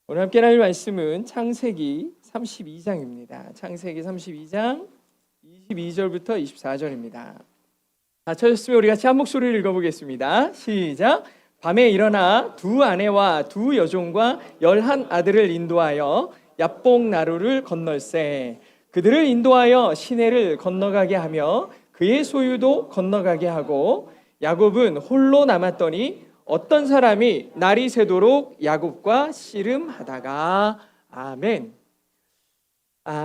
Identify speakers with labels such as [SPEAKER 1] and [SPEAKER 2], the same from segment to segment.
[SPEAKER 1] 오늘 함께 나눌 말씀은 창세기 32장입니다. 창세기 32장 22절부터 24절입니다. 다 찾으셨으면 우리 같이 한 목소리를 읽어보겠습니다. 시작! 밤에 일어나 두 아내와 두 여종과 11 아들을 인도하여 야복 나루를 건널세. 그들을 인도하여 시내를 건너가게 하며 그의 소유도 건너가게 하고 야곱은 홀로 남았더니 어떤 사람이 날이 새도록 야곱과 씨름하다가. 아멘.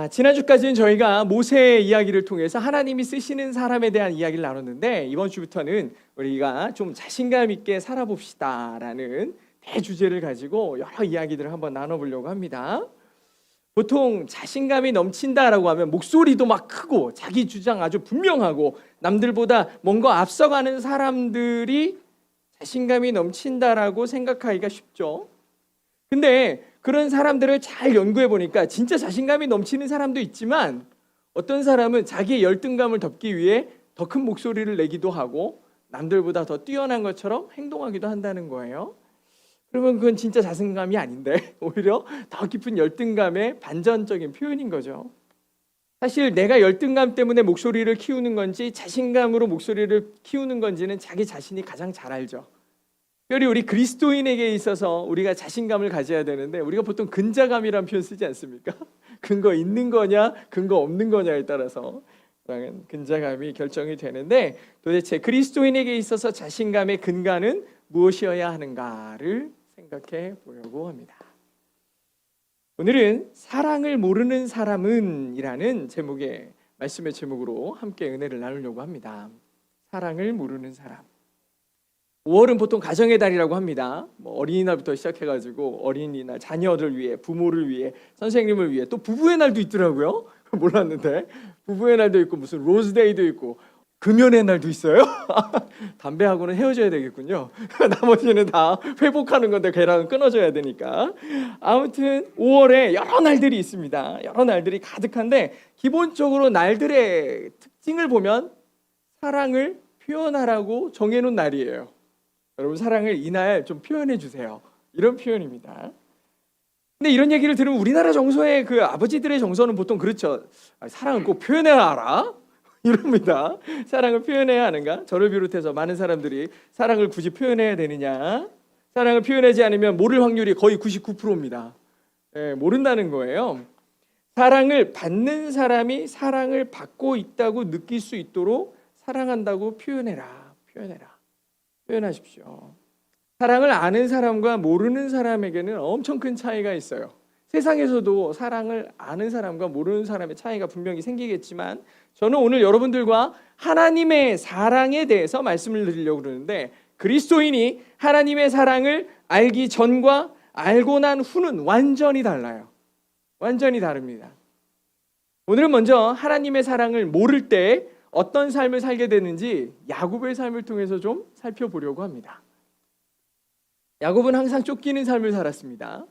[SPEAKER 1] 지난주까지는 저희가 모세의 이야기를 통해서 하나님이 쓰시는 사람에 대한 이야기를 나눴는데, 이번 주부터는 우리가 좀 자신감 있게 살아봅시다 라는 대주제를 가지고 여러 이야기들을 한번 나눠보려고 합니다. 보통 자신감이 넘친다라고 하면 목소리도 막 크고 자기 주장 아주 분명하고 남들보다 뭔가 앞서가는 사람들이 자신감이 넘친다라고 생각하기가 쉽죠. 근데 그런 사람들을 잘 연구해 보니까 진짜 자신감이 넘치는 사람도 있지만, 어떤 사람은 자기의 열등감을 덮기 위해 더 큰 목소리를 내기도 하고 남들보다 더 뛰어난 것처럼 행동하기도 한다는 거예요. 그러면 그건 진짜 자신감이 아닌데 오히려 더 깊은 열등감의 반전적인 표현인 거죠. 사실 내가 열등감 때문에 목소리를 키우는 건지 자신감으로 목소리를 키우는 건지는 자기 자신이 가장 잘 알죠. 특별히 우리 그리스도인에게 있어서 우리가 자신감을 가져야 되는데, 우리가 보통 근자감이라는 표현 쓰지 않습니까? 근거 있는 거냐 근거 없는 거냐에 따라서 근자감이 결정이 되는데, 도대체 그리스도인에게 있어서 자신감의 근간은 무엇이어야 하는가를 생각해 보려고 합니다. 오늘은 사랑을 모르는 사람은 이라는 제목의 말씀의 제목으로 함께 은혜를 나누려고 합니다. 사랑을 모르는 사람. 5월은 보통 가정의 달이라고 합니다. 어린이날부터 시작해가지고 어린이날, 자녀를 위해, 부모를 위해, 선생님을 위해, 또 부부의 날도 있더라고요. 몰랐는데 부부의 날도 있고 무슨 로즈데이도 있고 금연의 날도 있어요. 담배하고는 헤어져야 되겠군요. 나머지는 다 회복하는 건데 걔랑은 끊어져야 되니까. 아무튼 5월에 여러 날들이 있습니다. 여러 날들이 가득한데, 기본적으로 날들의 특징을 보면 사랑을 표현하라고 정해놓은 날이에요. 여러분, 사랑을 이날 좀 표현해 주세요, 이런 표현입니다. 근데 이런 얘기를 들으면 우리나라 정서의 그 아버지들의 정서는 보통 그렇죠. 사랑을 꼭 표현해야 알아? 이럽니다. 사랑을 표현해야 하는가? 저를 비롯해서 많은 사람들이 사랑을 굳이 표현해야 되느냐, 사랑을 표현하지 않으면 모를 확률이 거의 99%입니다. 모른다는 거예요. 사랑을 받는 사람이 사랑을 받고 있다고 느낄 수 있도록 사랑한다고 표현해라. 표현하십시오. 사랑을 아는 사람과 모르는 사람에게는 엄청 큰 차이가 있어요. 세상에서도 사랑을 아는 사람과 모르는 사람의 차이가 분명히 생기겠지만, 저는 오늘 여러분들과 하나님의 사랑에 대해서 말씀을 드리려고 그러는데, 그리스도인이 하나님의 사랑을 알기 전과 알고 난 후는 완전히 달라요. 완전히 다릅니다. 오늘은 먼저 하나님의 사랑을 모를 때 어떤 삶을 살게 되는지 야곱의 삶을 통해서 좀 살펴보려고 합니다. 야곱은 항상 쫓기는 삶을 살았습니다.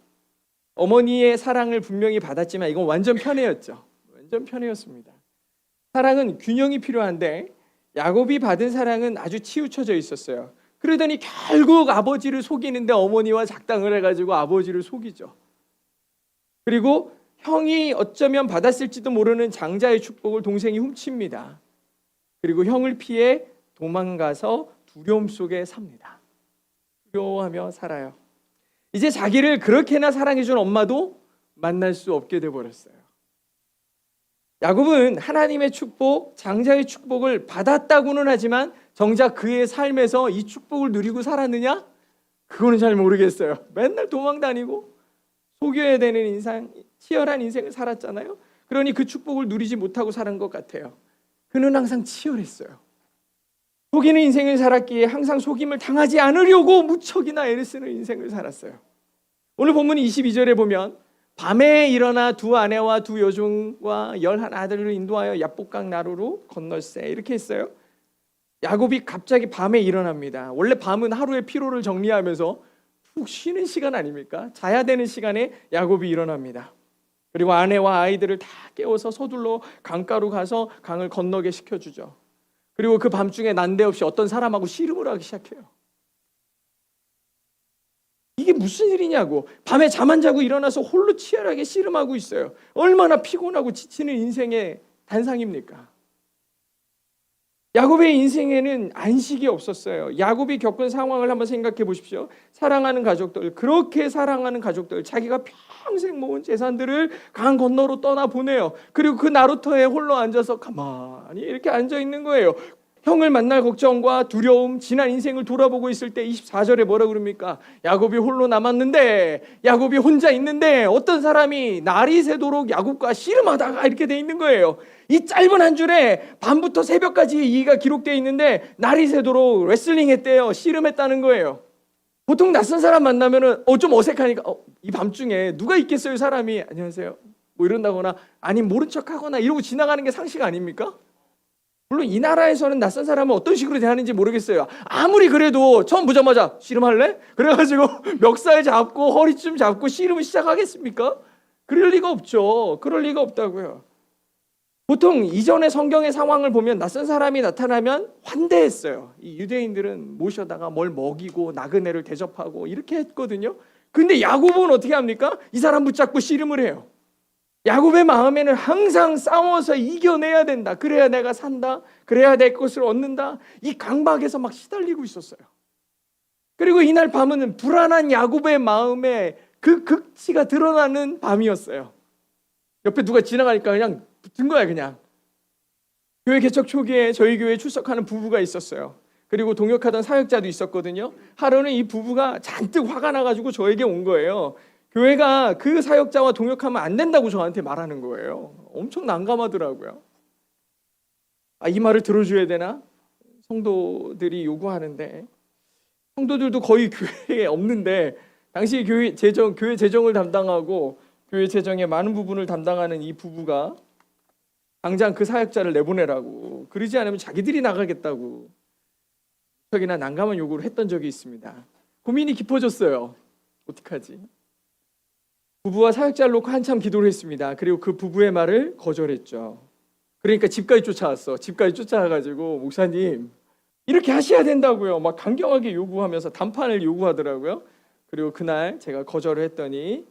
[SPEAKER 1] 어머니의 사랑을 분명히 받았지만 이건 완전 편애였죠. 완전 편애였습니다. 사랑은 균형이 필요한데 야곱이 받은 사랑은 아주 치우쳐져 있었어요. 그러더니 결국 아버지를 속이는데 어머니와 작당을 해가지고 아버지를 속이죠. 그리고 형이 어쩌면 받았을지도 모르는 장자의 축복을 동생이 훔칩니다. 그리고 형을 피해 도망가서 두려움 속에 삽니다. 두려워하며 살아요. 이제 자기를 그렇게나 사랑해준 엄마도 만날 수 없게 돼버렸어요. 야곱은 하나님의 축복, 장자의 축복을 받았다고는 하지만 정작 그의 삶에서 이 축복을 누리고 살았느냐? 그거는 잘 모르겠어요. 맨날 도망다니고 속여야 되는 인생, 치열한 인생을 살았잖아요. 그러니 그 축복을 누리지 못하고 사는 것 같아요. 그는 항상 치열했어요. 속이는 인생을 살았기에 항상 속임을 당하지 않으려고 무척이나 애를 쓰는 인생을 살았어요. 오늘 본문 22절에 보면 밤에 일어나 두 아내와 두 여종과 11 아들을 인도하여 야복강 나루로 건널세, 이렇게 했어요. 야곱이 갑자기 밤에 일어납니다. 원래 밤은 하루의 피로를 정리하면서 푹 쉬는 시간 아닙니까? 자야 되는 시간에 야곱이 일어납니다. 그리고 아내와 아이들을 다 깨워서 서둘러 강가로 가서 강을 건너게 시켜주죠. 그리고 그 밤중에 난데없이 어떤 사람하고 씨름을 하기 시작해요. 이게 무슨 일이냐고. 밤에 잠 안 자고 일어나서 홀로 치열하게 씨름하고 있어요. 얼마나 피곤하고 지치는 인생의 단상입니까? 야곱의 인생에는 안식이 없었어요. 야곱이 겪은 상황을 한번 생각해 보십시오. 사랑하는 가족들, 그렇게 사랑하는 가족들, 자기가 평생 모은 재산들을 강 건너로 떠나보내요. 그리고 그 나루터에 홀로 앉아서 가만히 이렇게 앉아 있는 거예요. 형을 만날 걱정과 두려움, 지난 인생을 돌아보고 있을 때 24절에 뭐라 그럽니까? 야곱이 홀로 남았는데, 야곱이 혼자 있는데 어떤 사람이 날이 새도록 야곱과 씨름하다가 이렇게 돼 있는 거예요. 이 짧은 한 줄에 밤부터 새벽까지 얘기가 기록되어 있는데 날이 새도록 레슬링 했대요. 씨름했다는 거예요. 보통 낯선 사람 만나면은 좀 어색하니까 이 밤중에 누가 있겠어요, 사람이. 안녕하세요. 뭐 이런다거나 아니면 모른 척하거나 이러고 지나가는 게 상식 아닙니까? 물론 이 나라에서는 낯선 사람은 어떤 식으로 대하는지 모르겠어요. 아무리 그래도 처음 보자마자 씨름할래? 그래가지고 멱살 잡고 허리춤 잡고 씨름을 시작하겠습니까? 그럴 리가 없죠. 그럴 리가 없다고요. 보통 이전의 성경의 상황을 보면 낯선 사람이 나타나면 환대했어요. 이 유대인들은 모셔다가 뭘 먹이고 나그네를 대접하고 이렇게 했거든요. 근데 야곱은 어떻게 합니까? 이 사람 붙잡고 씨름을 해요. 야곱의 마음에는 항상 싸워서 이겨내야 된다. 그래야 내가 산다. 그래야 내 것을 얻는다. 이 강박에서 막 시달리고 있었어요. 그리고 이날 밤은 불안한 야곱의 마음에 그 극치가 드러나는 밤이었어요. 옆에 누가 지나가니까 그냥 붙은 거야, 그냥. 교회 개척 초기에 저희 교회에 출석하는 부부가 있었어요. 그리고 동역하던 사역자도 있었거든요. 하루는 이 부부가 잔뜩 화가 나가지고 저에게 온 거예요. 교회가 그 사역자와 동역하면 안 된다고 저한테 말하는 거예요. 엄청 난감하더라고요. 이 말을 들어줘야 되나? 성도들이 요구하는데, 성도들도 거의 교회에 없는데 당시 교회 재정을 담당하고 교회 재정의 많은 부분을 담당하는 이 부부가 당장 그 사역자를 내보내라고, 그러지 않으면 자기들이 나가겠다고 무척이나 난감한 요구를 했던 적이 있습니다. 고민이 깊어졌어요. 어떡하지? 부부와 사역자를 놓고 한참 기도를 했습니다. 그리고 그 부부의 말을 거절했죠. 그러니까 집까지 쫓아왔어. 집까지 쫓아와가지고 목사님 이렇게 하셔야 된다고요. 막 강경하게 요구하면서 단판을 요구하더라고요. 그리고 그날 제가 거절을 했더니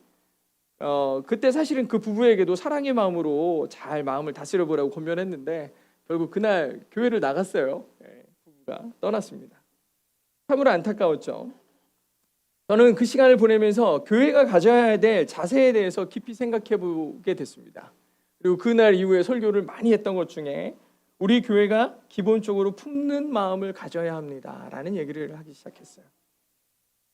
[SPEAKER 1] 그때 사실은 그 부부에게도 사랑의 마음으로 잘 마음을 다스려 보라고 권면했는데 결국 그날 교회를 나갔어요. 부부가 떠났습니다. 참으로 안타까웠죠. 저는 그 시간을 보내면서 교회가 가져야 될 자세에 대해서 깊이 생각해 보게 됐습니다. 그리고 그날 이후에 설교를 많이 했던 것 중에 우리 교회가 기본적으로 품는 마음을 가져야 합니다라는 얘기를 하기 시작했어요.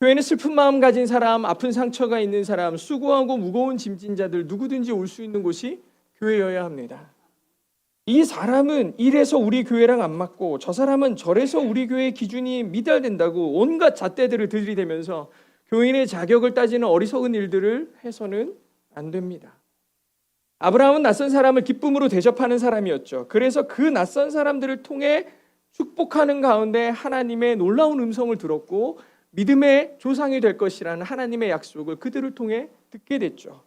[SPEAKER 1] 교회는 슬픈 마음 가진 사람, 아픈 상처가 있는 사람, 수고하고 무거운 짐진 자들 누구든지 올 수 있는 곳이 교회여야 합니다. 이 사람은 이래서 우리 교회랑 안 맞고 저 사람은 저래서 우리 교회의 기준이 미달된다고 온갖 잣대들을 들이대면서 교인의 자격을 따지는 어리석은 일들을 해서는 안 됩니다. 아브라함은 낯선 사람을 기쁨으로 대접하는 사람이었죠. 그래서 그 낯선 사람들을 통해 축복하는 가운데 하나님의 놀라운 음성을 들었고 믿음의 조상이 될 것이라는 하나님의 약속을 그들을 통해 듣게 됐죠.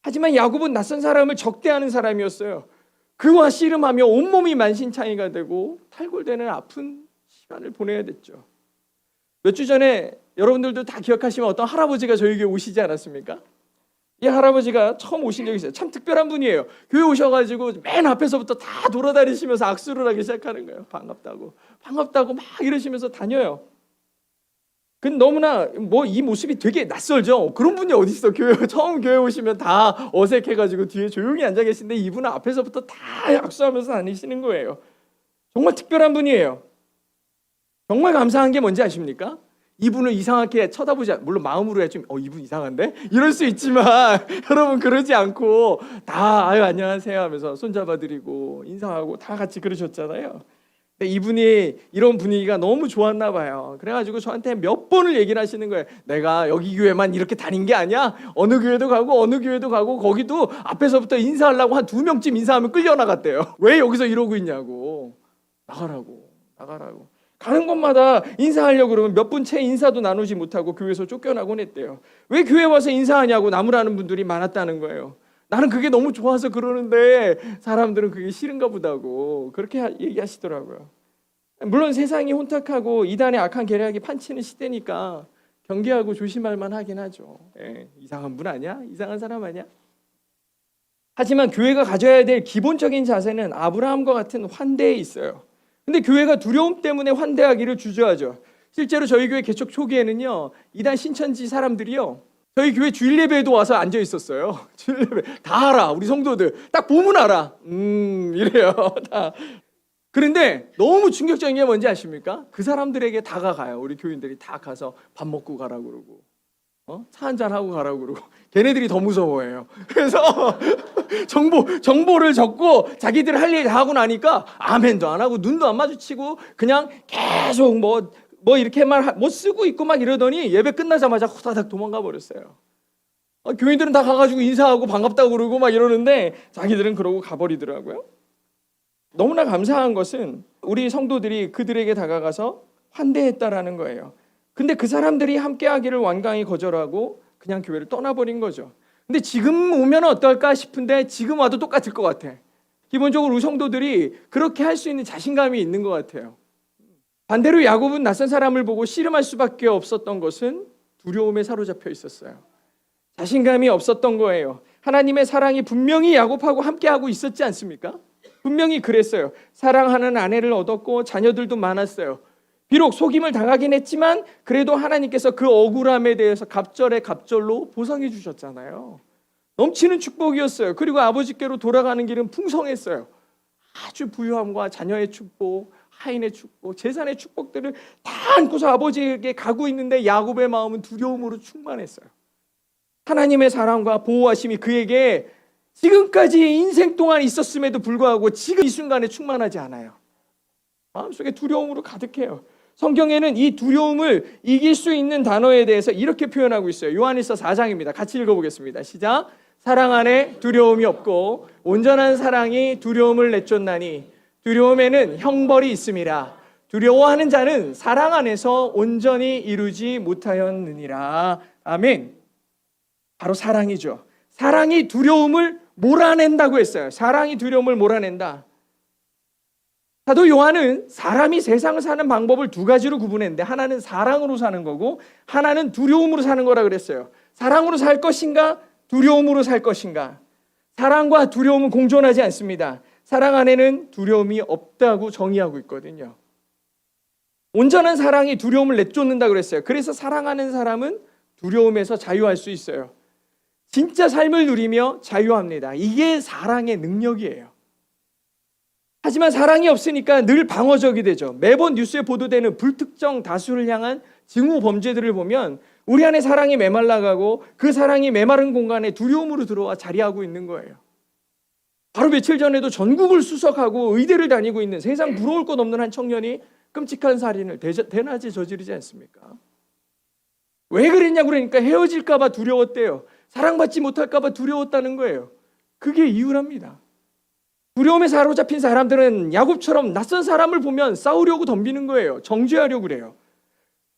[SPEAKER 1] 하지만 야곱은 낯선 사람을 적대하는 사람이었어요. 그와 씨름하며 온몸이 만신창이가 되고 탈골되는 아픈 시간을 보내야 됐죠. 몇 주 전에 여러분들도 다 기억하시면 어떤 할아버지가 저희 교회 오시지 않았습니까? 이 할아버지가 처음 오신 적이 있어요. 참 특별한 분이에요. 교회 오셔가지고 맨 앞에서부터 다 돌아다니시면서 악수를 하기 시작하는 거예요. 반갑다고 막 이러시면서 다녀요. 근데 너무나 이 모습이 되게 낯설죠. 그런 분이 어디 있어? 처음 교회 오시면 다 어색해가지고 뒤에 조용히 앉아 계신데 이분은 앞에서부터 다 악수하면서 다니시는 거예요. 정말 특별한 분이에요. 정말 감사한 게 뭔지 아십니까? 이분을 이상하게 쳐다보지 물론 마음으로 좀 이분 이상한데? 이럴 수 있지만 여러분 그러지 않고 다 안녕하세요 하면서 손잡아드리고 인사하고 다 같이 그러셨잖아요. 근데 이분이 이런 분위기가 너무 좋았나 봐요. 그래가지고 저한테 몇 번을 얘기를 하시는 거예요. 내가 여기 교회만 이렇게 다닌 게 아니야. 어느 교회도 가고 거기도 앞에서부터 인사하려고 한 2명쯤 인사하면 끌려나갔대요. 왜 여기서 이러고 있냐고. 나가라고. 가는 곳마다 인사하려고 그러면 몇 분 채 인사도 나누지 못하고 교회에서 쫓겨나곤 했대요. 왜 교회 와서 인사하냐고 나무라는 분들이 많았다는 거예요. 나는 그게 너무 좋아서 그러는데 사람들은 그게 싫은가 보다고 그렇게 얘기하시더라고요. 물론 세상이 혼탁하고 이단의 악한 계략이 판치는 시대니까 경계하고 조심할 만하긴 하죠. 이상한 분 아니야? 이상한 사람 아니야? 하지만 교회가 가져야 될 기본적인 자세는 아브라함과 같은 환대에 있어요. 근데 교회가 두려움 때문에 환대하기를 주저하죠. 실제로 저희 교회 개척 초기에는요, 이단 신천지 사람들이요, 저희 교회 주일 예배에도 와서 앉아 있었어요. 주일 예배 다 알아. 우리 성도들 딱 보면 알아. 이래요. 다. 그런데 너무 충격적인 게 뭔지 아십니까? 그 사람들에게 다가가요. 우리 교인들이 다 가서 밥 먹고 가라고 그러고, 차 한잔 하고 가라고 그러고. 걔네들이 더 무서워해요. 그래서 정보를 적고 자기들 할 일 다 하고 나니까 아멘도 안 하고 눈도 안 마주치고 그냥 계속 뭐 이렇게 뭐 쓰고 있고 막 이러더니 예배 끝나자마자 후다닥 도망가 버렸어요. 교인들은 다 가가지고 인사하고 반갑다고 그러고 막 이러는데 자기들은 그러고 가버리더라고요. 너무나 감사한 것은 우리 성도들이 그들에게 다가가서 환대했다라는 거예요. 근데 그 사람들이 함께하기를 완강히 거절하고 그냥 교회를 떠나버린 거죠. 근데 지금 오면 어떨까 싶은데 지금 와도 똑같을 것 같아. 기본적으로 우리 성도들이 그렇게 할 수 있는 자신감이 있는 것 같아요. 반대로 야곱은 낯선 사람을 보고 씨름할 수밖에 없었던 것은 두려움에 사로잡혀 있었어요. 자신감이 없었던 거예요. 하나님의 사랑이 분명히 야곱하고 함께하고 있었지 않습니까? 분명히 그랬어요. 사랑하는 아내를 얻었고 자녀들도 많았어요. 비록 속임을 당하긴 했지만 그래도 하나님께서 그 억울함에 대해서 갑절에 갑절로 보상해 주셨잖아요. 넘치는 축복이었어요. 그리고 아버지께로 돌아가는 길은 풍성했어요. 아주 부유함과 자녀의 축복, 하인의 축복, 재산의 축복들을 다 안고서 아버지에게 가고 있는데 야곱의 마음은 두려움으로 충만했어요. 하나님의 사랑과 보호하심이 그에게 지금까지 인생 동안 있었음에도 불구하고 지금 이 순간에 충만하지 않아요. 마음속에 두려움으로 가득해요. 성경에는 이 두려움을 이길 수 있는 단어에 대해서 이렇게 표현하고 있어요. 요한일서 4장입니다. 같이 읽어보겠습니다. 시작. 사랑 안에 두려움이 없고 온전한 사랑이 두려움을 내쫓나니 두려움에는 형벌이 있음이라. 두려워하는 자는 사랑 안에서 온전히 이루지 못하였느니라. 아멘. 바로 사랑이죠. 사랑이 두려움을 몰아낸다고 했어요. 사랑이 두려움을 몰아낸다. 사도 요한은 사람이 세상을 사는 방법을 두 가지로 구분했는데 하나는 사랑으로 사는 거고 하나는 두려움으로 사는 거라 그랬어요. 사랑으로 살 것인가? 두려움으로 살 것인가? 사랑과 두려움은 공존하지 않습니다. 사랑 안에는 두려움이 없다고 정의하고 있거든요. 온전한 사랑이 두려움을 내쫓는다 그랬어요. 그래서 사랑하는 사람은 두려움에서 자유할 수 있어요. 진짜 삶을 누리며 자유합니다. 이게 사랑의 능력이에요. 하지만 사랑이 없으니까 늘 방어적이 되죠. 매번 뉴스에 보도되는 불특정 다수를 향한 증오 범죄들을 보면 우리 안에 사랑이 메말라가고 그 사랑이 메마른 공간에 두려움으로 들어와 자리하고 있는 거예요. 바로 며칠 전에도 전국을 수석하고 의대를 다니고 있는 세상 부러울 것 없는 한 청년이 끔찍한 살인을 대낮에 저지르지 않습니까? 왜 그랬냐 그러니까 헤어질까 봐 두려웠대요. 사랑받지 못할까 봐 두려웠다는 거예요. 그게 이유랍니다. 두려움에 사로잡힌 사람들은 야곱처럼 낯선 사람을 보면 싸우려고 덤비는 거예요. 정죄하려고 그래요.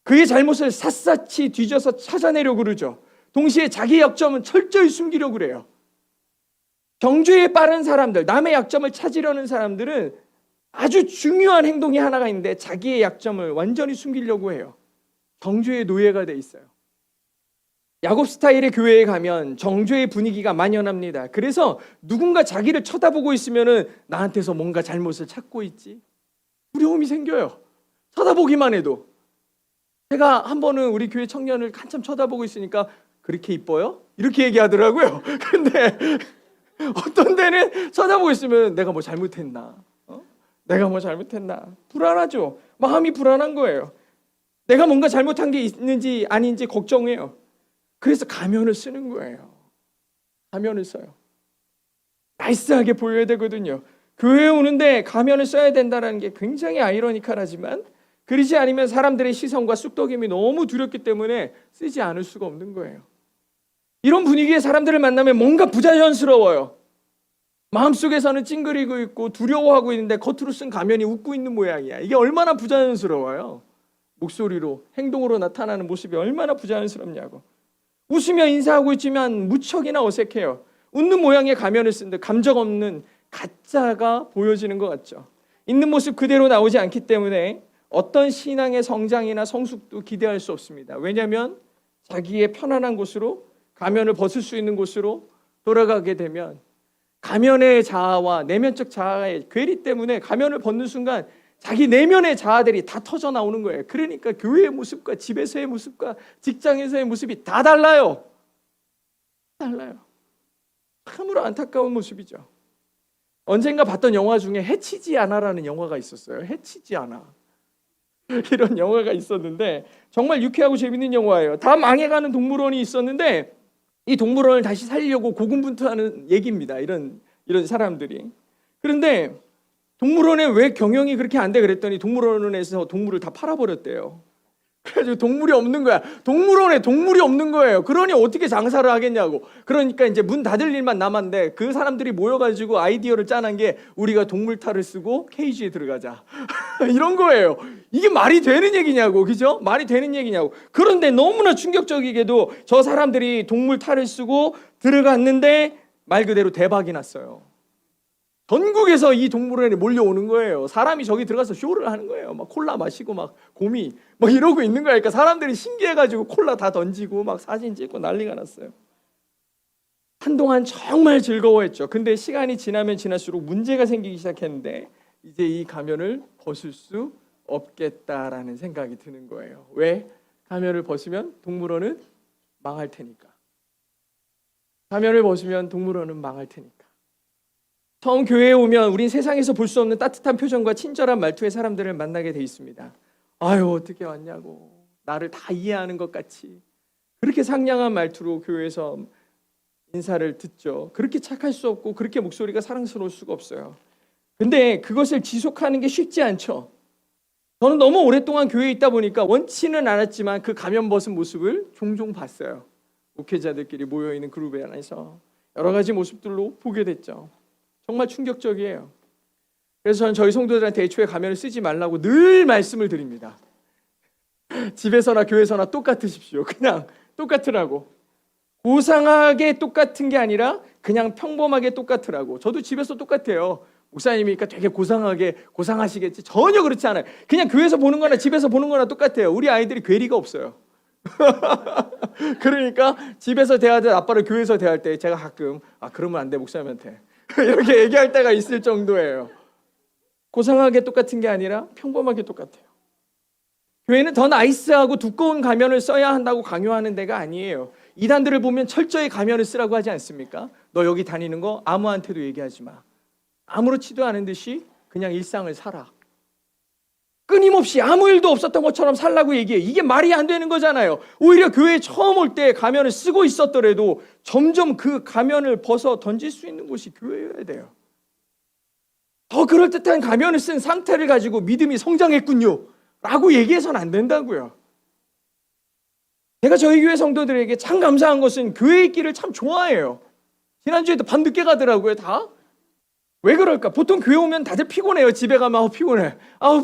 [SPEAKER 1] 그의 잘못을 샅샅이 뒤져서 찾아내려고 그러죠. 동시에 자기 약점은 철저히 숨기려고 그래요. 정죄에 빠른 사람들, 남의 약점을 찾으려는 사람들은 아주 중요한 행동이 하나가 있는데 자기의 약점을 완전히 숨기려고 해요. 정죄의 노예가 돼 있어요. 야곱 스타일의 교회에 가면 정죄의 분위기가 만연합니다. 그래서 누군가 자기를 쳐다보고 있으면 나한테서 뭔가 잘못을 찾고 있지. 두려움이 생겨요. 쳐다보기만 해도. 제가 한 번은 우리 교회 청년을 한참 쳐다보고 있으니까 그렇게 이뻐요? 이렇게 얘기하더라고요. 근데 어떤 데는 쳐다보고 있으면 내가 뭐 잘못했나? 내가 뭐 잘못했나? 불안하죠. 마음이 불안한 거예요. 내가 뭔가 잘못한 게 있는지 아닌지 걱정해요. 그래서 가면을 쓰는 거예요. 가면을 써요. 나이스하게 보여야 되거든요. 교회에 오는데 가면을 써야 된다는 게 굉장히 아이러니컬하지만 그러지 않으면 사람들의 시선과 쑥덕임이 너무 두렵기 때문에 쓰지 않을 수가 없는 거예요. 이런 분위기의 사람들을 만나면 뭔가 부자연스러워요. 마음속에서는 찡그리고 있고 두려워하고 있는데 겉으로 쓴 가면이 웃고 있는 모양이야. 이게 얼마나 부자연스러워요. 목소리로, 행동으로 나타나는 모습이 얼마나 부자연스럽냐고. 웃으며 인사하고 있지만 무척이나 어색해요. 웃는 모양의 가면을 쓴 듯 감정 없는 가짜가 보여지는 것 같죠. 있는 모습 그대로 나오지 않기 때문에 어떤 신앙의 성장이나 성숙도 기대할 수 없습니다. 왜냐하면 자기의 편안한 곳으로, 가면을 벗을 수 있는 곳으로 돌아가게 되면 가면의 자아와 내면적 자아의 괴리 때문에 가면을 벗는 순간 자기 내면의 자아들이 다 터져 나오는 거예요. 그러니까 교회의 모습과 집에서의 모습과 직장에서의 모습이 다 달라요. 달라요. 참으로 안타까운 모습이죠. 언젠가 봤던 영화 중에 해치지 않아라는 영화가 있었어요. 해치지 않아. 이런 영화가 있었는데 정말 유쾌하고 재밌는 영화예요. 다 망해가는 동물원이 있었는데 이 동물원을 다시 살리려고 고군분투하는 얘기입니다. 이런 사람들이. 그런데 동물원에 왜 경영이 그렇게 안 돼 그랬더니 동물원에서 동물을 다 팔아버렸대요. 그래가지고 동물이 없는 거야. 동물원에 동물이 없는 거예요. 그러니 어떻게 장사를 하겠냐고. 그러니까 이제 문 닫을 일만 남았는데 그 사람들이 모여가지고 아이디어를 짜는 게 우리가 동물탈을 쓰고 케이지에 들어가자. 이런 거예요. 이게 말이 되는 얘기냐고. 그죠? 말이 되는 얘기냐고. 그런데 너무나 충격적이게도 저 사람들이 동물탈을 쓰고 들어갔는데 말 그대로 대박이 났어요. 전국에서 이 동물원에 몰려오는 거예요. 사람이 저기 들어가서 쇼를 하는 거예요. 막 콜라 마시고 막 곰이 막 이러고 있는 거야. 그러니까 사람들이 신기해가지고 콜라 다 던지고 막 사진 찍고 난리가 났어요. 한동안 정말 즐거워했죠. 근데 시간이 지나면 지날수록 문제가 생기기 시작했는데 이제 이 가면을 벗을 수 없겠다라는 생각이 드는 거예요. 왜? 가면을 벗으면 동물원은 망할 테니까. 가면을 벗으면 동물원은 망할 테니까. 처음 교회에 오면 우린 세상에서 볼 수 없는 따뜻한 표정과 친절한 말투의 사람들을 만나게 돼 있습니다. 아유 어떻게 왔냐고, 나를 다 이해하는 것 같이 그렇게 상냥한 말투로 교회에서 인사를 듣죠. 그렇게 착할 수 없고 그렇게 목소리가 사랑스러울 수가 없어요. 근데 그것을 지속하는 게 쉽지 않죠. 저는 너무 오랫동안 교회에 있다 보니까 원치는 않았지만 그 가면 벗은 모습을 종종 봤어요. 목회자들끼리 모여있는 그룹에 안에서 여러 가지 모습들로 보게 됐죠. 정말 충격적이에요. 그래서 저는 저희 성도들한테 애초에 가면을 쓰지 말라고 늘 말씀을 드립니다. 집에서나 교회에서나 똑같으십시오. 그냥 똑같으라고. 고상하게 똑같은 게 아니라 그냥 평범하게 똑같으라고. 저도 집에서 똑같아요. 목사님이니까 되게 고상하시겠지. 전혀 그렇지 않아요. 그냥 교회에서 보는 거나 집에서 보는 거나 똑같아요. 우리 아이들이 괴리가 없어요. 그러니까 집에서 대하듯 아빠를 교회에서 대할 때 제가 가끔 그러면 안 돼 목사님한테 이렇게 얘기할 때가 있을 정도예요. 고상하게 똑같은 게 아니라 평범하게 똑같아요. 교회는 더 나이스하고 두꺼운 가면을 써야 한다고 강요하는 데가 아니에요. 이단들을 보면 철저히 가면을 쓰라고 하지 않습니까? 너 여기 다니는 거 아무한테도 얘기하지 마. 아무렇지도 않은 듯이 그냥 일상을 살아. 끊임없이 아무 일도 없었던 것처럼 살라고 얘기해. 이게 말이 안 되는 거잖아요. 오히려 교회에 처음 올 때 가면을 쓰고 있었더라도 점점 그 가면을 벗어 던질 수 있는 곳이 교회여야 돼요. 더 그럴듯한 가면을 쓴 상태를 가지고 믿음이 성장했군요 라고 얘기해서는 안 된다고요. 제가 저희 교회 성도들에게 참 감사한 것은 교회 있기를 참 좋아해요. 지난주에도 밤늦게 가더라고요. 다. 왜 그럴까? 보통 교회 오면 다들 피곤해요. 집에 가면 피곤해.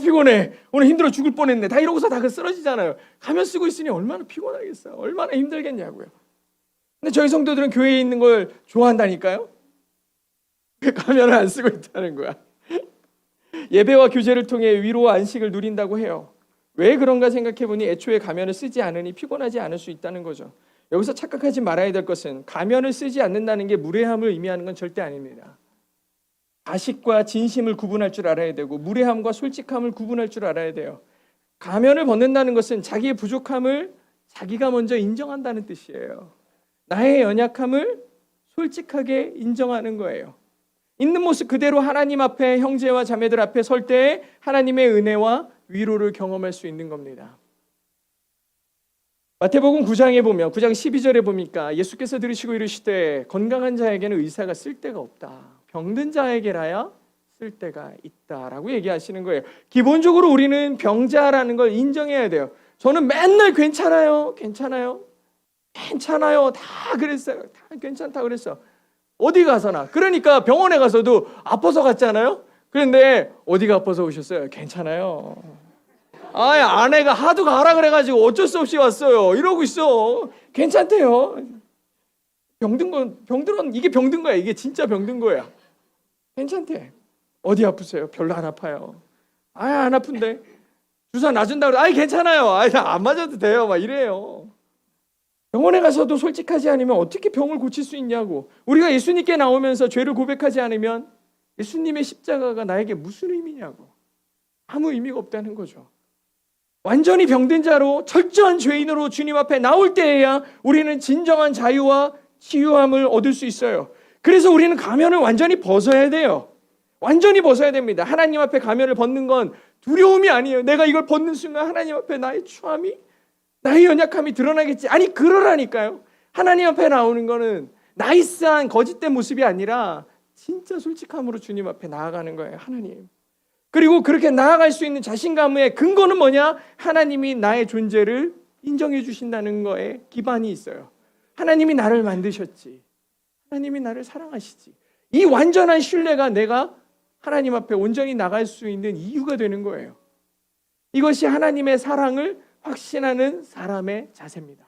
[SPEAKER 1] 피곤해. 오늘 힘들어 죽을 뻔했네. 다 이러고서 다 쓰러지잖아요. 가면 쓰고 있으니 얼마나 피곤하겠어요. 얼마나 힘들겠냐고요. 근데 저희 성도들은 교회에 있는 걸 좋아한다니까요. 가면을 안 쓰고 있다는 거야. 예배와 교제를 통해 위로와 안식을 누린다고 해요. 왜 그런가 생각해보니 애초에 가면을 쓰지 않으니 피곤하지 않을 수 있다는 거죠. 여기서 착각하지 말아야 될 것은 가면을 쓰지 않는다는 게 무례함을 의미하는 건 절대 아닙니다. 가식과 진심을 구분할 줄 알아야 되고 무례함과 솔직함을 구분할 줄 알아야 돼요. 가면을 벗는다는 것은 자기의 부족함을 자기가 먼저 인정한다는 뜻이에요. 나의 연약함을 솔직하게 인정하는 거예요. 있는 모습 그대로 하나님 앞에, 형제와 자매들 앞에 설 때 하나님의 은혜와 위로를 경험할 수 있는 겁니다. 마태복음 9장에 보면 9장 12절에 보니까 예수께서 들으시고 이르시되 건강한 자에게는 의사가 쓸데가 없다. 병든 자에게라야 쓸데가 있다라고 얘기하시는 거예요. 기본적으로 우리는 병자라는 걸 인정해야 돼요. 저는 맨날 괜찮아요. 다 그랬어요. 다 괜찮다 그랬어. 어디 가서나. 그러니까 병원에 가서도 아파서 갔잖아요. 그런데 어디가 아파서 오셨어요? 괜찮아요. 아내가 하도 가라 그래가지고 어쩔 수 없이 왔어요. 이러고 있어. 괜찮대요. 병든 건 이게 병든 거야. 이게 진짜 병든 거야. 괜찮대. 어디 아프세요? 별로 안 아파요. 안 아픈데 주사 놔준다고. 괜찮아요. 안 맞아도 돼요. 막 이래요. 병원에 가서도 솔직하지 않으면 어떻게 병을 고칠 수 있냐고. 우리가 예수님께 나오면서 죄를 고백하지 않으면 예수님의 십자가가 나에게 무슨 의미냐고. 아무 의미가 없다는 거죠. 완전히 병든 자로 철저한 죄인으로 주님 앞에 나올 때에야 우리는 진정한 자유와 치유함을 얻을 수 있어요. 그래서 우리는 가면을 완전히 벗어야 돼요. 완전히 벗어야 됩니다. 하나님 앞에 가면을 벗는 건 두려움이 아니에요. 내가 이걸 벗는 순간 하나님 앞에 나의 추함이, 나의 연약함이 드러나겠지. 아니, 그러라니까요. 하나님 앞에 나오는 거는 나이스한 거짓된 모습이 아니라 진짜 솔직함으로 주님 앞에 나아가는 거예요. 하나님. 그리고 그렇게 나아갈 수 있는 자신감의 근거는 뭐냐? 하나님이 나의 존재를 인정해 주신다는 거에 기반이 있어요. 하나님이 나를 만드셨지. 하나님이 나를 사랑하시지. 이 완전한 신뢰가 내가 하나님 앞에 온전히 나갈 수 있는 이유가 되는 거예요. 이것이 하나님의 사랑을 확신하는 사람의 자세입니다.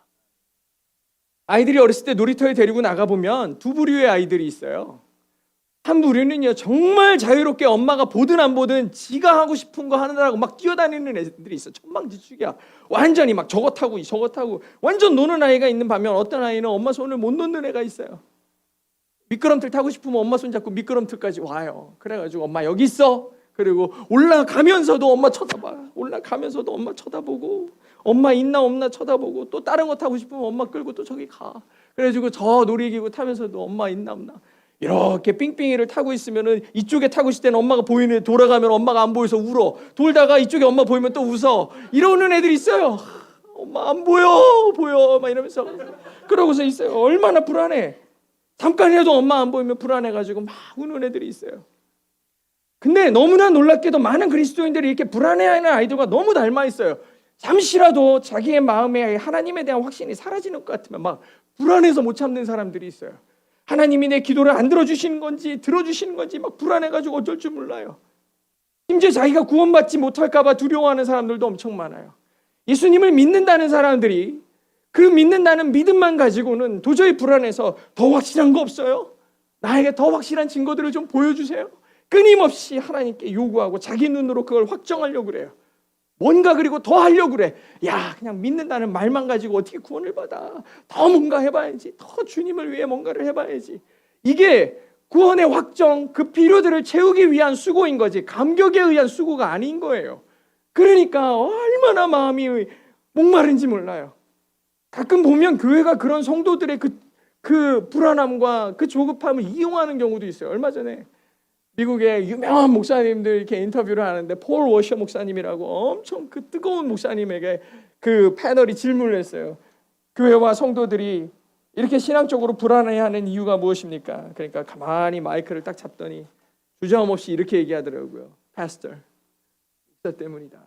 [SPEAKER 1] 아이들이 어렸을 때 놀이터에 데리고 나가보면 두 부류의 아이들이 있어요. 한 부류는요, 정말 자유롭게 엄마가 보든 안 보든 지가 하고 싶은 거 하느라고 막 뛰어다니는 애들이 있어. 천방지축이야. 완전히 막 저거 타고 저거 타고 완전 노는 아이가 있는 반면 어떤 아이는 엄마 손을 못 놓는 애가 있어요. 미끄럼틀 타고 싶으면 엄마 손 잡고 미끄럼틀까지 와요. 그래가지고 엄마 여기 있어. 그리고 올라가면서도 엄마 쳐다봐. 올라가면서도 엄마 쳐다보고, 엄마 있나 없나 쳐다보고, 또 다른 거 타고 싶으면 엄마 끌고 또 저기 가. 그래가지고 저 놀이기구 타면서도 엄마 있나 없나. 이렇게 삥삥이를 타고 있으면은 이쪽에 타고 있을 때는 엄마가 보이는데 돌아가면 엄마가 안 보여서 울어. 돌다가 이쪽에 엄마 보이면 또 웃어. 이러는 애들이 있어요. 엄마 안 보여, 보여, 막 이러면서. 그러고서 있어요. 얼마나 불안해. 잠깐이라도 엄마 안 보이면 불안해가지고 막 우는 애들이 있어요. 근데 너무나 놀랍게도 많은 그리스도인들이 이렇게 불안해하는 아이들과 너무 닮아 있어요. 잠시라도 자기의 마음에 하나님에 대한 확신이 사라지는 것 같으면 막 불안해서 못 참는 사람들이 있어요. 하나님이 내 기도를 안 들어주시는 건지 들어주시는 건지 막 불안해가지고 어쩔 줄 몰라요. 심지어 자기가 구원받지 못할까 봐 두려워하는 사람들도 엄청 많아요. 예수님을 믿는다는 사람들이 그 믿는다는 믿음만 가지고는 도저히 불안해서 더 확실한 거 없어요? 나에게 더 확실한 증거들을 좀 보여주세요. 끊임없이 하나님께 요구하고 자기 눈으로 그걸 확정하려고 그래요. 뭔가 그리고 더 하려고 그래. 야, 그냥 믿는다는 말만 가지고 어떻게 구원을 받아. 더 뭔가 해봐야지. 더 주님을 위해 뭔가를 해봐야지. 이게 구원의 확정, 그 필요들을 채우기 위한 수고인 거지 감격에 의한 수고가 아닌 거예요. 그러니까 얼마나 마음이 목마른지 몰라요. 가끔 보면 교회가 그런 성도들의 그 불안함과 그 조급함을 이용하는 경우도 있어요. 얼마 전에 미국의 유명한 목사님들 이렇게 인터뷰를 하는데 폴 워셔 목사님이라고 엄청 그 뜨거운 목사님에게 그 패널이 질문을 했어요. 교회와 성도들이 이렇게 신앙적으로 불안해하는 이유가 무엇입니까? 그러니까 가만히 마이크를 딱 잡더니 주저함없이 이렇게 얘기하더라고요. 파스터, 목사 때문이다.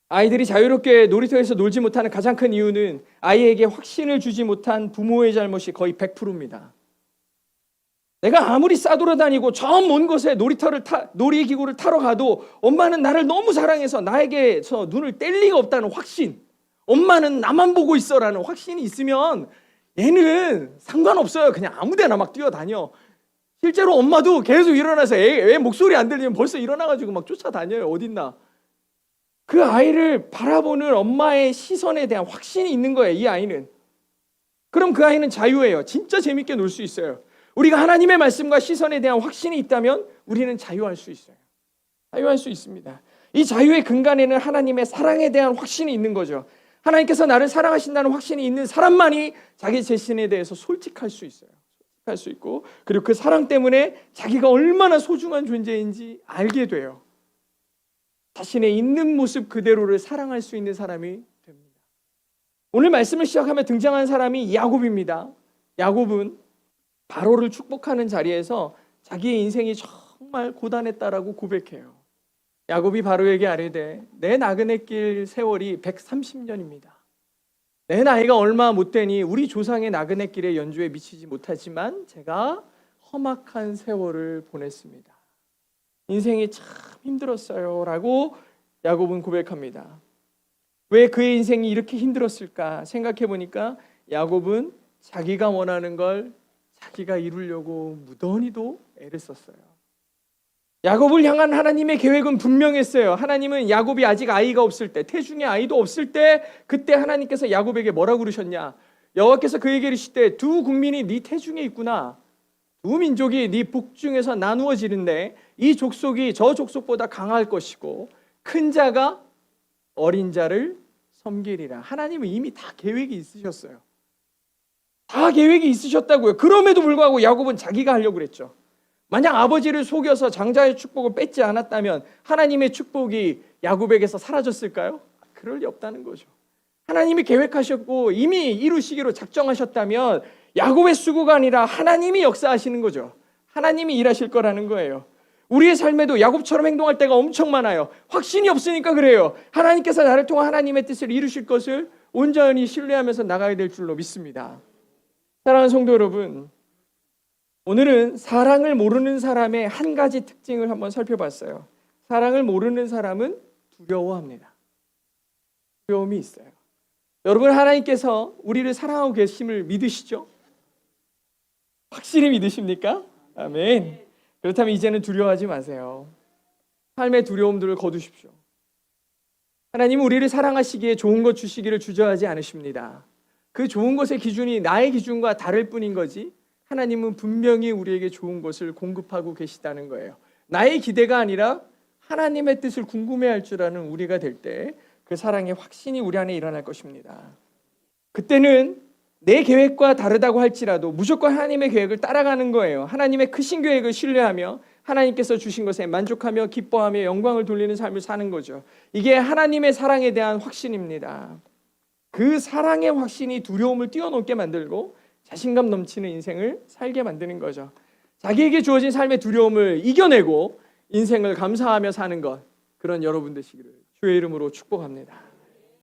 [SPEAKER 1] 아이들이 자유롭게 놀이터에서 놀지 못하는 가장 큰 이유는 아이에게 확신을 주지 못한 부모의 잘못이 거의 100%입니다. 내가 아무리 싸돌아다니고 저 먼 곳에 놀이기구를 타러 가도 엄마는 나를 너무 사랑해서 나에게서 눈을 뗄 리가 없다는 확신, 엄마는 나만 보고 있어라는 확신이 있으면 얘는 상관없어요. 그냥 아무데나 막 뛰어다녀. 실제로 엄마도 계속 일어나서 애 목소리 안 들리면 벌써 일어나가지고 막 쫓아다녀요. 어딨나. 그 아이를 바라보는 엄마의 시선에 대한 확신이 있는 거예요. 이 아이는. 그럼 그 아이는 자유예요. 진짜 재밌게 놀 수 있어요. 우리가 하나님의 말씀과 시선에 대한 확신이 있다면 우리는 자유할 수 있어요. 자유할 수 있습니다. 이 자유의 근간에는 하나님의 사랑에 대한 확신이 있는 거죠. 하나님께서 나를 사랑하신다는 확신이 있는 사람만이 자기 자신에 대해서 솔직할 수 있어요. 솔직할 수 있고, 그리고 그 사랑 때문에 자기가 얼마나 소중한 존재인지 알게 돼요. 자신의 있는 모습 그대로를 사랑할 수 있는 사람이 됩니다. 오늘 말씀을 시작하며 등장한 사람이 야곱입니다. 야곱은 바로를 축복하는 자리에서 자기의 인생이 정말 고단했다라고 고백해요. 야곱이 바로에게 아뢰되 내 나그네 길 세월이 130년입니다. 내 나이가 얼마 못 되니 우리 조상의 나그네 길의 연주에 미치지 못하지만 제가 험악한 세월을 보냈습니다. 인생이 참 힘들었어요 라고 야곱은 고백합니다. 왜 그의 인생이 이렇게 힘들었을까 생각해 보니까 야곱은 자기가 원하는 걸 자기가 이루려고 무던히도 애를 썼어요. 야곱을 향한 하나님의 계획은 분명했어요. 하나님은 야곱이 아직 아이가 없을 때, 태중의 아이도 없을 때, 그때 하나님께서 야곱에게 뭐라고 그러셨냐? 여호와께서 그에게 이르시되 두 국민이 네 태중에 있구나. 두 민족이 네 복중에서 나누어지는데 이 족속이 저 족속보다 강할 것이고 큰 자가 어린 자를 섬기리라. 하나님은 이미 다 계획이 있으셨어요. 다 계획이 있으셨다고요. 그럼에도 불구하고 야곱은 자기가 하려고 그랬죠. 만약 아버지를 속여서 장자의 축복을 뺏지 않았다면 하나님의 축복이 야곱에게서 사라졌을까요? 그럴 리 없다는 거죠. 하나님이 계획하셨고 이미 이루시기로 작정하셨다면 야곱의 수고가 아니라 하나님이 역사하시는 거죠. 하나님이 일하실 거라는 거예요. 우리의 삶에도 야곱처럼 행동할 때가 엄청 많아요. 확신이 없으니까 그래요. 하나님께서 나를 통해 하나님의 뜻을 이루실 것을 온전히 신뢰하면서 나가야 될 줄로 믿습니다. 사랑하는 성도 여러분, 오늘은 사랑을 모르는 사람의 한 가지 특징을 한번 살펴봤어요. 사랑을 모르는 사람은 두려워합니다. 두려움이 있어요. 여러분, 하나님께서 우리를 사랑하고 계심을 믿으시죠? 확실히 믿으십니까? 아멘. 그렇다면 이제는 두려워하지 마세요. 삶의 두려움들을 거두십시오. 하나님은 우리를 사랑하시기에 좋은 것 주시기를 주저하지 않으십니다. 그 좋은 것의 기준이 나의 기준과 다를 뿐인 거지 하나님은 분명히 우리에게 좋은 것을 공급하고 계시다는 거예요. 나의 기대가 아니라 하나님의 뜻을 궁금해할 줄 아는 우리가 될 때 그 사랑의 확신이 우리 안에 일어날 것입니다. 그때는 내 계획과 다르다고 할지라도 무조건 하나님의 계획을 따라가는 거예요. 하나님의 크신 계획을 신뢰하며 하나님께서 주신 것에 만족하며 기뻐하며 영광을 돌리는 삶을 사는 거죠. 이게 하나님의 사랑에 대한 확신입니다. 그 사랑의 확신이 두려움을 뛰어넘게 만들고 자신감 넘치는 인생을 살게 만드는 거죠. 자기에게 주어진 삶의 두려움을 이겨내고 인생을 감사하며 사는 것, 그런 여러분 되시기를 주의 이름으로 축복합니다.